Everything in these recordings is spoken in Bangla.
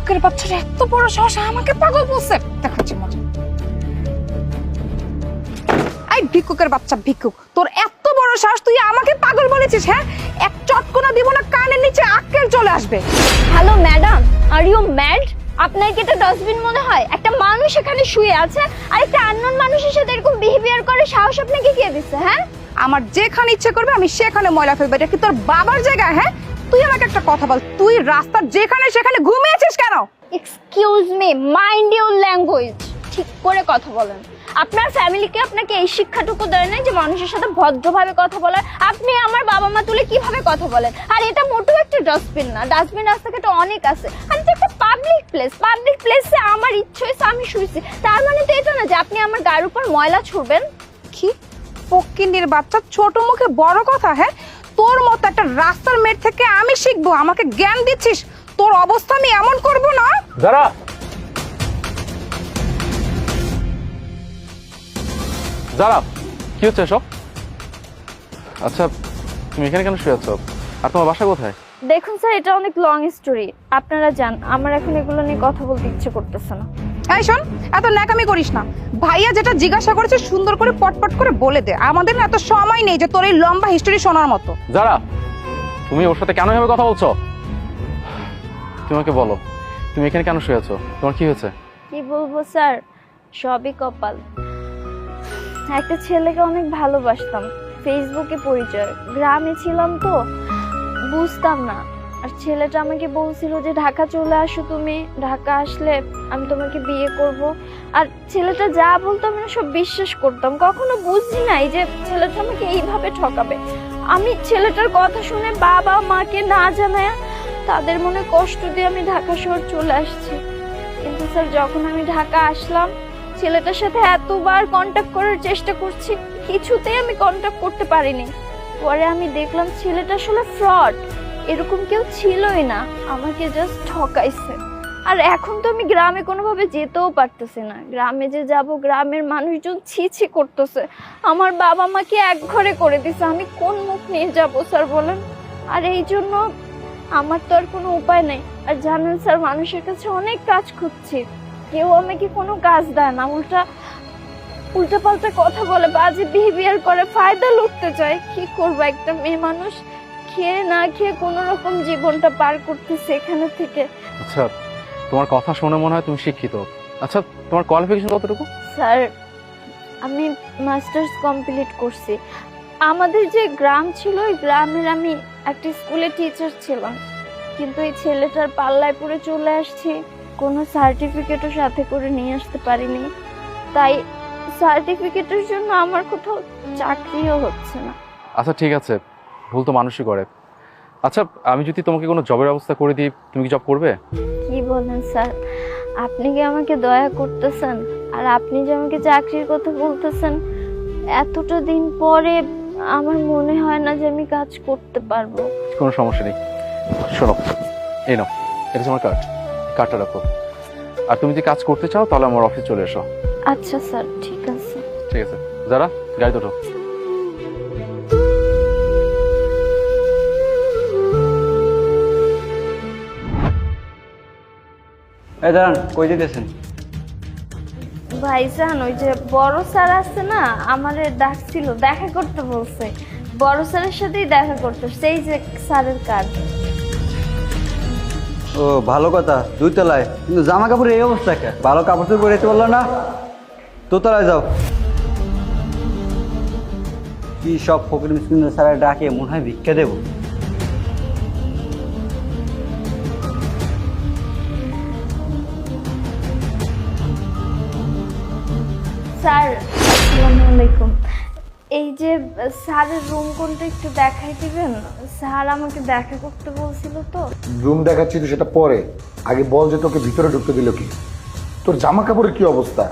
ভিক্ষুকের বাচ্চাটা এত বড় সাহস আমাকে পাগল বলছে। দেখাচ্ছি মজা। এই ভিক্ষুকের বাচ্চা ভিক্ষুক, তোর এত বড় সাহস তুই আমাকে পাগল বলেছিস? হ্যাঁ, এক চটকনা দিব না কানের নিচে আক্কেল চলে আসবে। Hello madam, are you mad? আপনার কি এটা ডাস্টবিন মনে হয়? একটা মানুষ এখানে শুয়ে আছে আর একটা আননোন মানুষের সাথে এরকম বিহেভিয়ার করে সাহস আপনাকে কে দিচ্ছে? হ্যাঁ, আমার যেখানে ইচ্ছে করবে আমি সেখানে ময়লা ফেলবো। এটা কি তোর বাবার জায়গা? হ্যাঁ, তুই আমাকে একটা কথা বল, তুই রাস্তার যেখানে সেখানে ঘুমিয়েছিস কেন? Excuse me, mind your language. ঠিক করে কথা বলেন। আপনার ফ্যামিলিকে আপনাকে এই শিক্ষাটুকু দেয় না যে মানুষের সাথে ভদ্রভাবে কথা বলার? আপনি আমার বাবা মা তুলে কিভাবে কথা বলেন? আর এটা মোটেও একটা ডাস্টবিন না, ডাস্টবিন রাস্তাঘাটে অনেক আছে, আর এটা একটা পাবলিক প্লেস। পাবলিক প্লেসে আমার ইচ্ছে হয়েছে আমি শুয়েছি, তার মানে তো এটা না যে আপনি আমার গায়ের উপর ময়লা ছুড়বেন। কি ফকিন্নির বাচ্চা, ছোট মুখে বড় কথা। হ্যাঁ, তোর মতো একটা রাস্তার মেয়ের থেকে আমি শিখবো? আমাকে জ্ঞান দিচ্ছিস? তোর অবস্থা আমি এমন করবো না। যারা যারা কি হচ্ছে এসব? আচ্ছা, তুমি এখানে কেন শুয়ে আছো? আর তোমার বাসা কোথায়? দেখুন স্যার, এটা অনেক লং স্টোরি, আপনারা জান। আমার এখন এগুলো নিয়ে কথা বলতে ইচ্ছে করতেছে না। এই শোন, এত ন্যাকামি করিস না। ভাইয়া যেটা জিজ্ঞাসা করেছে সুন্দর করে পটপট করে বলে দে। আমাদের না এত সময় নেই যে তোর এই লম্বা হিস্টোরি শোনার মতো। যারা, তুমি ওর সাথে কেন এভাবে কথা বলছো? তোমাকে বলো, তুমি এখানে কেন শুয়ে আছো? তোমার কি হয়েছে? কি বলবো স্যার, সবই কপাল। একটা ছেলেকে অনেক ভালোবাসতাম, ফেসবুকে পরিচয়, গ্রামে ছিলাম তো বুঝতাম না। আর ছেলেটা আমাকে বলছিল যে ঢাকা চলে আসো তুমি, ঢাকা আসলে আমি তোমাকে বিয়ে করব। আর ছেলেটা যা বলতো আমি না সব বিশ্বাস করতাম, কখনো বুঝি নাই যে ছেলেটা আমাকে এইভাবে ঠকাবে। আমি ছেলেটার কথা শুনে বাবা মাকে না জানায় তাদের মনে কষ্ট দিয়ে আমি ঢাকা শহর চলে আসছি। কিন্তু স্যার, যখন আমি ঢাকা আসলাম, ছেলেটার সাথে এতবার কন্ট্যাক্ট করার চেষ্টা করছি, কিছুতেই আমি কন্ট্যাক্ট করতে পারিনি। পরে আমি দেখলাম ছেলেটা আসলে ফ্রড, এরকম কেউ ছিলই না, আমাকে জাস্ট ঠকাইছে। আর এখন তো আমি গ্রামে কোনোভাবে যেতেও পারতেছি না। গ্রামে যে যাব, গ্রামের মানুষজন ছি ছি করতেছে, আমার বাবা মাকে এক ঘরে করে দিছে, আমি কোন মুখ নিয়ে যাব স্যার বলেন? আর এই জন্য আমার তো আর কোনো উপায় নেই। আর জানেন স্যার, মানুষের কাছে অনেক কাজ খুঁজছি, কেউ আমাকে কোনো কাজ দেয় না, উল্টা পাল্টা কথা বলে, বাজে বিহেভিয়ার করে, ফায়দা লুটতে চায়। কি করবো, একটা মেয়ে মানুষ খেয়ে না খেয়ে কোনো রকম জীবনটা পার করতেছে এখানে থেকে। আচ্ছা, তোমার কথা শুনে মনে হয় তুমি শিক্ষিত। আচ্ছা, তোমার কোয়ালিফিকেশন কতটুকু? স্যার, আমি মাস্টার্স কমপ্লিট করছি। আমাদের যে গ্রাম ছিল, ওই গ্রামের আমি একটা স্কুলে টিচার ছিলাম, কিন্তু এই ছেলেটার পাল্লায় পড়ে চলে আসছি, কোনো সার্টিফিকেটও সাথে করে নিয়ে আসতে পারিনি। তাই সার্টিফিকেটের জন্য আমার কোথাও চাকরিও হচ্ছে না। আচ্ছা ঠিক আছে, ভুল তো মানুষই করে। আচ্ছা, আমি যদি তোমাকে কোনো জবের ব্যবস্থা করে দিই, তুমি কি জব করবে? কি বলেন স্যার, আপনি কি আমাকে দয়া করতেছেন? আর আপনি যে আমাকে চাকরির কথা বলতেছেন, এতটা দিন পরে আমার মনে হয় না যে আমি কাজ করতে পারবো। কোনো সমস্যা নেই, শোনো, এই নাও, এটা তোমার কার্ড, কার্ডটা রাখো। আর তুমি যদি কাজ করতে চাও তাহলে আমার অফিস চলে এসো। আচ্ছা স্যার, ঠিক আছে। ঠিক আছে, যারা গাড়ি ওঠো। এই দাঁড়ান, কই যেতেছেন? ভাইজান, ওই যে বড় স্যার আছে না, আমারে ডাকছিল, দেখা করতে বলছে। বড় স্যারের সাথেই দেখা করতে, সেই যে স্যারের কার্ড। ও ভালো কথা, দুই তলায়, কিন্তু জামা কাপড়ের এই অবস্থা কে? ভালো কাপড় চোপড় পরে যেতে বললো না? দোতলায় যাও। কি সব ফকির মিসকিন স্যার ডাকে, মনে হয় ভিক্ষা দেবো। স্যার, আসসালামু আলাইকুম। এই যে স্যারের রুম কোনটা একটু দেখাই দিবেন? স্যার আমাকে দেখা করতে বলছিল তো। রুম দেখাচ্ছি তো সেটা পরে, আগে বল যে তোকে ভিতরে ঢুকতে দিল কি? তোর জামা কাপড়ের কি অবস্থা?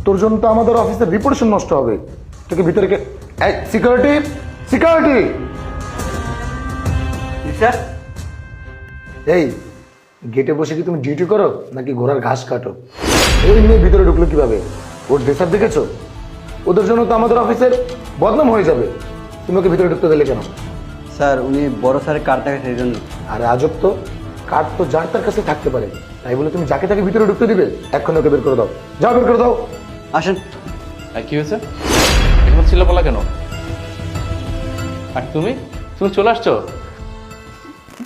তোর জন্য তো আমাদের অফিসের রিপুটেশন নষ্ট হবে। তোকে ভিতরে কে? Security, security! স্যার, এই গেটে বসে কি তুমি ডিউটি করো নাকি ঘোড়ার ঘাস কাটো? এই মেয়ে ভিতরে ঢুকলো কিভাবে? ওর ড্রেসার দেখেছো? ওদের জন্য তো আমাদের অফিসের বদনাম হয়ে যাবে। তুমি ওকে ভিতরে ঢুকতে দিলে কেন? স্যার উনি বড় স্যারের কার্ড দেখাচ্ছে এই জন্য। আরে আজব তো, কার্ড তো যার তার কাছে থাকতে পারে, তাই বলে তুমি যাকে তাকে ভিতরে ঢুকতে দিবে? এখন ওকে বের করে দাও, যাও বের করে দাও। আসেন। কি হয়েছে? এখন চিল্লাপাল্লা কেন? আর তুমি তুমি চলে আসছো?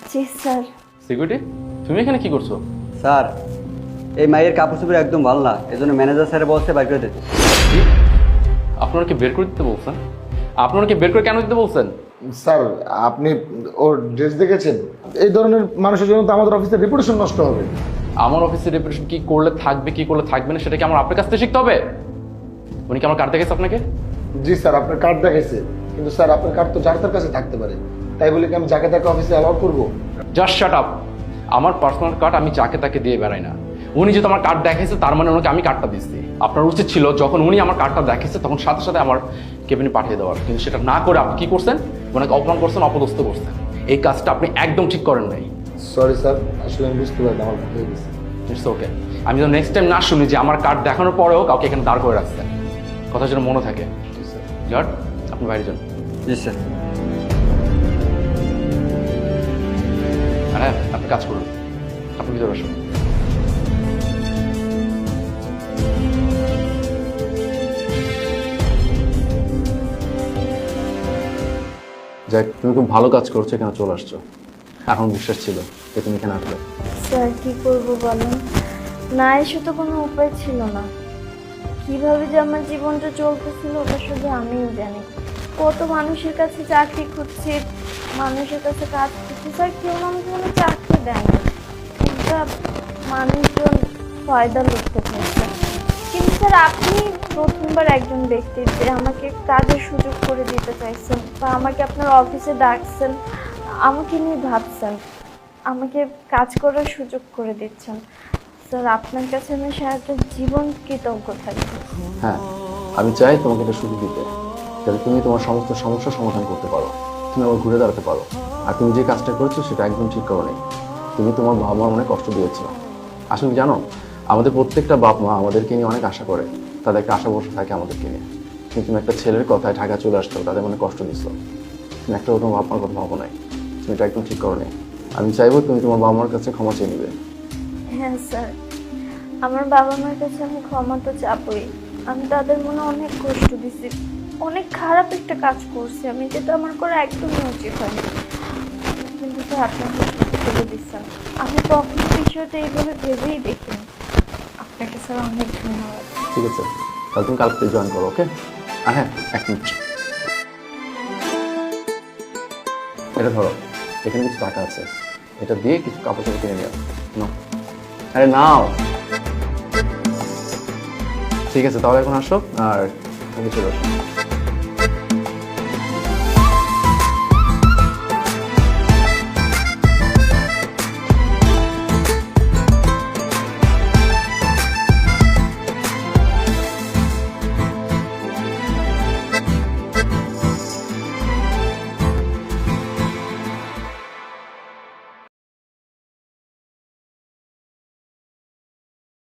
জি স্যার। সিকিউরিটি, তুমি এখানে কি করছো? স্যার, এই মায়ের কাপড় চোপড় একদম ভালো না, এই জন্য ম্যানেজার স্যার বলছে বাইর করে দিতে। কি? আপনারা কি বের করে দিতে বলছেন? আপনারা কি বের করে কেন দিতে বলছেন? স্যার, আপনি ওর ড্রেস দেখেছেন? এই ধরনের মানুষের জন্য তো আমাদের অফিসের রেপুটেশন নষ্ট হবে। আমার অফিসের রেপুটেশন কি করলে থাকবে কি করলে থাকবে না সেটা কি আমার আপনার কাছ থেকে শিখতে হবে? উনি কি আমার কার্ড দেখেছে আপনাকে? জি স্যার, আপনার কার্ড দেখেছে, কিন্তু স্যার আপনার কার্ড তো যার তার কাছে থাকতে পারে, তাই বলে কি আমি যাকে তাকে অফিসে অ্যালাউ করবো? Just shut up. আমার পার্সোনাল কার্ড আমি যাকে তাকে দিয়ে বেড়াই না। উনি যেহেতু আমার কার্ড দেখেছে তার মানে ওনাকে আমি কার্ডটা দিচ্ছি। আপনার উচিত ছিল যখন উনি আমার কার্ডটা দেখেছে তখন সাথে সাথে আমার কেবিনে পাঠিয়ে দেওয়ার, কিন্তু সেটা না করে আপনি কি করছেন? ওনাকে অপমান করছেন, অপদস্থ করছেন। এই কাজটা আপনি একদম ঠিক করেন নাই। সরি স্যার, আসলে আমি বুঝতে পারিনি, আমার ভুল হয়ে গেছে। It's okay. আমি যেন নেক্সট টাইম না শুনি যে আমার কার্ড দেখানোর পরেও কাউকে এখানে দাঁড় করে রাখছেন। কথা যেন মনে থাকে। জট, আপনি বাইরে যান। জি স্যার। আর হ্যাঁ, আপনি কাজ করুন, আপনি ভিতরে আসুন। যাক, তুমি খুব ভালো কাজ করছো, এখানে চলে আসছো। এখন বিশ্বাস ছিল যে তুমি এখানে আসবে। স্যার কি করবো বলেন, না এসে তো কোনো উপায় ছিল না। কিভাবে যে আমার জীবনটা চলতেছিল ওটা শুধু আমিই জানি। কত মানুষের কাছে চাকরি খুঁজছি, মানুষের কাছে কাজ করছি, স্যার কেউ না আমাকে কোনো চাকরি দেয় না। কিন্তু মানুষজন ফয়দা লুটতে চাইছে। কিন্তু স্যার আপনি প্রথমবার একজন ব্যক্তি যে আমাকে কাজের সুযোগ করে দিতে চাইছেন বা আমাকে আপনার অফিসে ডাকছেন, আমাকে নিয়ে ভাবছেন, আমাকে কাজ করার সুযোগ করে দিচ্ছেন। স্যার আপনার কাছে আমি সারাটা জীবন কৃতজ্ঞ থাকবো। হ্যাঁ, আমি চাই তোমাকে এটা সুযোগ দিতে, যাতে তুমি তোমার সমস্ত সমস্যার সমাধান করতে পারো, তুমি আবার ঘুরে দাঁড়াতে পারো। আর তুমি যে কাজটা করেছো সেটা একদম ঠিক করো নি। তুমি তোমার বাবা মার অনেক কষ্ট দিয়েছো। আসলে জানো, আমাদের প্রত্যেকটা বাপ মা আমাদেরকে নিয়ে অনেক আশা করে, তাদের একটা আশা ভরসা থাকে আমাদেরকে নিয়ে। কিন্তু তুমি একটা ছেলের কথায় ঢাকা চলে আসছো, তাদের মনে কষ্ট দিচ্ছ। তুমি একটা ওরকম বাপ মার কথা ভাবো নাই, তুমি এটা একদম ঠিক করো নি। আমি চাইবো তুমি তোমার বাবা মার কাছে ক্ষমা চেয়ে নিবে। হ্যাঁ স্যার, আমার বাবা মার কাছে আমি ক্ষমা তো চাবই। আমি তাদের মনে অনেক কষ্ট দিছি, অনেক খারাপ একটা কাজ করছি আমি, যেটা আমার করা একদমই উচিত হয়নি। কিন্তু স্যার আপনার বলে দিচ্ছেন, আমি কখনো বিষয়টা এইভাবে ভেবেই দেখিনি। আপনাকে স্যার অনেক ধন্যবাদ। ঠিক আছে, তাহলে তুমি কালকে জয়েন করো, ওকে? আর হ্যাঁ, এক মিনিট, এটা ধরো, এখানে কিছু টাকা আছে, এটা দিয়ে কিছু কাপড় চোপড় কিনে নিও। নাও। আরে নাও। ঠিক আছে, তাহলে এখন আসো আর চলে আসো।